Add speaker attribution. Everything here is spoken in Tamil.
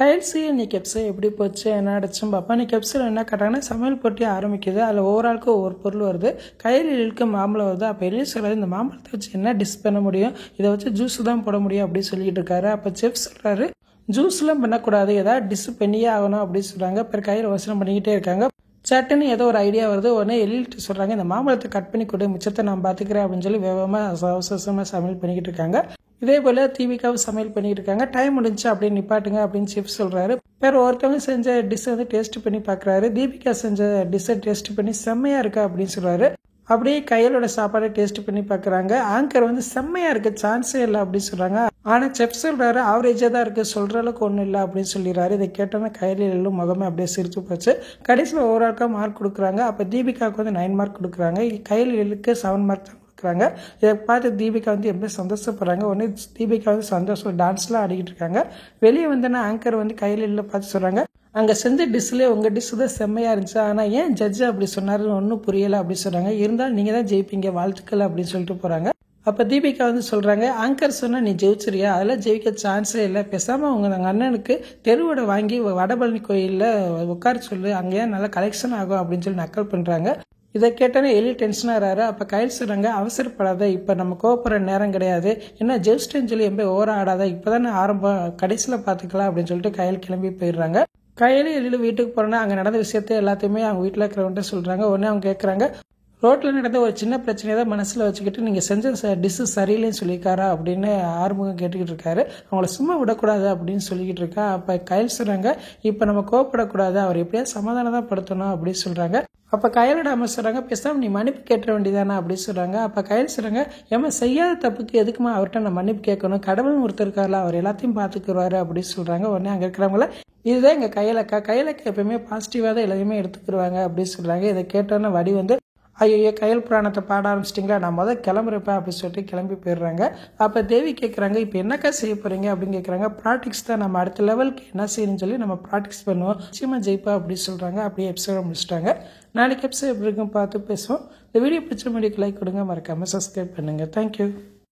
Speaker 1: கைல்ஸு இன்னைக்கு எபிசோட் எப்படி போச்சு என்ன ஆயிடுச்சுன்னு பார்ப்போம். இன்னைக்கு எபிசோட் என்ன காட்டுறாங்கன்னா சமையல் போட்டி ஆரம்பிக்குது. அதில் ஒவ்வொரு ஆளுக்கும் ஒவ்வொரு பொருள் வருது. கையில் இழுக்க மாம்பழம் வருது. அப்போ எலி சொல்கிறாரு, இந்த மாம்பழத்தை வச்சு என்ன டிஷ் பண்ண முடியும், இதை வச்சு ஜூஸ் தான் போட முடியும் அப்படின்னு சொல்லிட்டு இருக்காரு. அப்போ செஃப் சொல்கிறாரு, ஜூஸ்லாம் பண்ணக்கூடாது, ஏதாவது டிஷ் பண்ணியே ஆகணும் அப்படின்னு சொல்கிறாங்க. அப்புறம் கையில் யோசனை பண்ணிக்கிட்டே இருக்காங்க. சட்டுன்னு ஏதோ ஒரு ஐடியா வருது. உடனே எலிட்டு சொல்கிறாங்க, இந்த மாம்பழத்தை கட் பண்ணி கொடு, மிச்சத்தை நான் பார்த்துக்கிறேன் அப்படின்னு சொல்லி வேகமாக அவசரமாக சமையல் பண்ணிக்கிட்டு இருக்காங்க. இதே போல் தீபிகாவும் சமையல் பண்ணிட்டு இருக்காங்க. டைம் முடிஞ்சு அப்படின்னு நிப்பாட்டுங்க அப்படின்னு செஃப் சொல்கிறாரு. வேறு ஒருத்தவங்க செஞ்ச டிஷ்ஷை வந்து டேஸ்ட் பண்ணி பார்க்குறாரு. தீபிகா செஞ்ச டிஷ்ஷை டேஸ்ட் பண்ணி செம்மையாக இருக்கா அப்படின்னு சொல்கிறாரு. அப்படியே கையலோட சாப்பாடை டேஸ்ட் பண்ணி பார்க்குறாங்க. ஆங்கர் வந்து செம்மையாக இருக்குது, சான்ஸே இல்லை அப்படின்னு சொல்கிறாங்க. ஆனால் செஃப் சொல்கிறாரு, ஆவரேஜாக தான் இருக்குது, சொல்கிற அளவுக்கு ஒன்றும் இல்லை அப்படின்னு சொல்லிடுறாரு. இதை கேட்டோன்னா கையிலும் முகமே அப்படியே சிரிச்சு போச்சு. கடைசியில் ஒவ்வொரு ஆளுக்காக மார்க் கொடுக்குறாங்க. அப்போ தீபிகாவுக்கு வந்து 9 மார்க் கொடுக்குறாங்க. கையிலுக்கு 7 மார்க் தான் கொடுக்குறாங்க. இதை பார்த்து தீபிகா வந்து எப்படி சந்தோஷப்படுறாங்க. உடனே தீபிகா வந்து சந்தோஷம் டான்ஸ்லாம் ஆடிக்கிட்டு இருக்காங்க. வெளியே வந்தோன்னா ஆங்கர் வந்து கையில் பார்த்து சொல்கிறாங்க, அங்கே செஞ்ச டிஷ்லேயே உங்கள் டிஷ் தான் செம்மையாக இருந்துச்சு, ஆனால் ஏன் ஜட்ஜு அப்படி சொன்னாருன்னு ஒன்றும் புரியலை அப்படின்னு சொல்கிறாங்க. இருந்தாலும் நீங்கள் தான் ஜெயிப்பீங்க, வாழ்த்துக்கள் அப்படின்னு சொல்லிட்டு போகிறாங்க. அப்போ தீபிகா வந்து சொல்கிறாங்க, ஆங்கர் சொன்னால் நீ ஜெயிச்சிரியா, அதெல்லாம் ஜெயிக்க சான்ஸே இல்லை, பேசாமல் உங்கள் அண்ணனுக்கு தெருவோட வாங்கி வடபழனி கோயிலில் உட்கார சொல்லு, அங்கேயே நல்லா கலெக்ஷன் ஆகும் அப்படின்னு சொல்லி நக்கல் பண்ணுறாங்க. இதை கேட்டானே எலி டென்ஷனாகிறாரு. அப்போ கையில் சொல்கிறாங்க, அவசரப்படாத, இப்போ நம்ம கோவப்படுற நேரம் கிடையாது, என்ன ஜெயிச்சிட்டேன்னு சொல்லி எம்பே ஓர ஆடாத, இப்போ தானே ஆரம்பம், கடைசியில் பார்த்துக்கலாம் அப்படின்னு சொல்லிட்டு கையில் கிளம்பி போயிடுறாங்க. கையில எலியில் வீட்டுக்கு போகிறோன்னா அங்கே நடந்த விஷயத்த எல்லாத்தையுமே அவங்க வீட்டில் இருக்கிறவன்ட்ட சொல்கிறாங்க. உடனே அவங்க கேட்குறாங்க, ரோட்டில் நடந்த ஒரு சின்ன பிரச்சனையை தான் மனசில் வச்சுக்கிட்டு நீங்கள் செஞ்ச டிஷ்ஷு சரியில்லைன்னு சொல்லியிருக்காரா அப்படின்னு ஆறுமுகம் கேட்டுக்கிட்டு இருக்காரு. அவங்கள சும்மா விடக்கூடாது அப்படின்னு சொல்லிக்கிட்டு இருக்கா. அப்போ கையில் சொல்கிறாங்க, இப்போ நம்ம கோவப்படக்கூடாது, அவர் எப்படியாவது சமாதானம் தான் படுத்தணும் அப்படின்னு சொல்கிறாங்க. அப்போ கையலோட அம்மா சொல்கிறாங்க, பேசாமல் நீ மன்னிப்பு கேட்ட வேண்டியதானா அப்படின்னு சொல்கிறாங்க. அப்போ கையில் சொல்கிறாங்க, ஏமா செய்யாத தப்புக்கு எதுக்குமா அவர்கிட்ட நான் மன்னிப்பு கேட்கணும், கடவுள்னு ஒருத்தர் இருக்கார்ல, அவர் எல்லாத்தையும் பார்த்துக்குருவாரு அப்படின்னு சொல்கிறாங்க. உடனே அங்கே இருக்கிறவங்கள, இதுதான் எங்கள் கையலக்கா எப்பயுமே பாசிட்டிவாக தான் எல்லாத்தையுமே எடுத்துக்கிடுவாங்க அப்படின்னு சொல்கிறாங்க. இதை கேட்டோன்னா வடி வந்து, ஐயோ கையல் புராணத்தை பாட ஆரம்பிச்சிட்டிங்களா, நான் முதல் கிளம்புறப்ப அப்படின்னு சொல்லிட்டு கிளம்பி போயிடுறாங்க. அப்போ தேவி கேட்குறாங்க, இப்போ என்னக்கா செய்ய போகிறீங்க அப்படின்னு கேட்குறாங்க. ப்ராக்டிக்ஸ் தான், நம்ம அடுத்த லெவலுக்கு என்ன செய்யணும்னு சொல்லி நம்ம ப்ராக்டிஸ் பண்ணுவோம், நிச்சயமாக ஜெயிப்பா அப்படின்னு சொல்கிறாங்க. அப்படியே எபிசோட முடிச்சிட்டாங்க. நாளைக்கு எபிசோட் எப்படி இருக்கும் பார்த்து பேசுவோம். இந்த வீடியோ பிடிச்ச மீடியோக்கு லைக் கொடுங்க, மறக்காமல் சப்ஸ்கிரைப் பண்ணுங்கள். தேங்க்யூ.